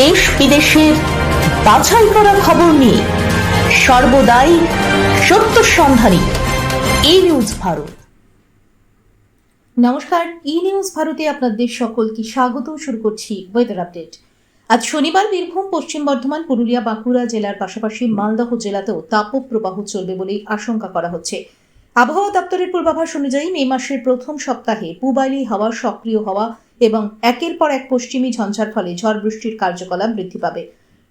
দেশ বিদেশের বাছাই করা খবর নিয়ে সর্বদাই সত্য সন্ধানী ই নিউজ ভারত। নমস্কার, ই নিউজ ভারতে আপনাদের সকলকে স্বাগত। শুরু করছি ওয়েদার আপডেট। আজ শনিবার বীরভূম, পশ্চিম বর্ধমান, পুরুলিয়া, বাঁকুড়া জেলার পাশাপাশি মালদহ জেলাতেও তাপপ্রবাহ চলবে বলেই আশঙ্কা করা হচ্ছে। আবহাওয়া দপ্তরের পূর্বাভাস অনুযায়ী মে মাসের প্রথম সপ্তাহে পূবালি হাওয়া সক্রিয় হওয়া এবং একের পর এক পশ্চিমী ঝঞ্ঝার ফলে ঝড় বৃষ্টির কার্যকলাপ বৃদ্ধি পাবে।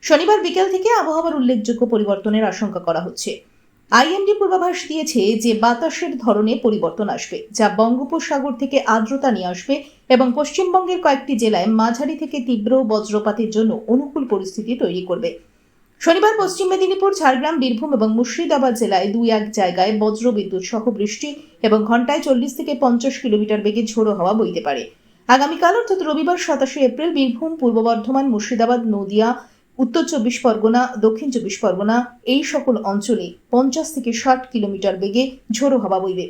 শনিবার বিকেল থেকে আবহাওয়ার উল্লেখযোগ্য পরিবর্তনের আশঙ্কা করা হচ্ছে। আইএমডি পূর্বাভাস দিয়েছে যে বাতাসের ধরনে পরিবর্তন আসবে, যা বঙ্গোপসাগর থেকে আর্দ্রতা নিয়ে আসবে এবং পশ্চিমবঙ্গের কয়েকটি জেলায় মাঝারি থেকে তীব্র বজ্রপাতের জন্য অনুকূল পরিস্থিতি তৈরি করবে। শনিবার পশ্চিম মেদিনীপুর, ঝাড়গ্রাম, বীরভূম এবং মুর্শিদাবাদ জেলায় দুই এক জায়গায় বজ্র বিদ্যুৎ সহ বৃষ্টি এবং ঘন্টায় 40 থেকে 50 কিলোমিটার বেগে ঝোড়ো হাওয়া বইতে পারে। আগামীকাল অর্থাৎ রবিবার 27 এপ্রিল বীরভূম, পূর্ব বর্ধমান, মুর্শিদাবাদ, নদিয়া, উত্তর 24 পরগনা, দক্ষিণ 24 পরগনা এই সকল অঞ্চলে 50 থেকে 60 কিলোমিটার বেগে ঝোড়ো হাওয়া বইবে।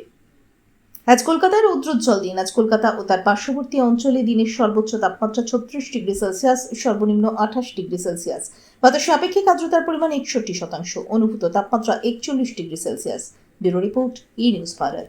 আজ কলকাতার রৌদ্রোজ্জ্বল দিন। আজ কলকাতা ও তার পার্শ্ববর্তী অঞ্চলে দিনের সর্বোচ্চ তাপমাত্রা 36 ডিগ্রি সেলসিয়াস, সর্বনিম্ন 28 ডিগ্রি সেলসিয়াস। বাতাসে আপেক্ষিক আর্দ্রতার পরিমাণ 61%, অনুভূত তাপমাত্রা 41 ডিগ্রি সেলসিয়াস। ব্যুরো রিপোর্ট, ই নিউজ ভারত।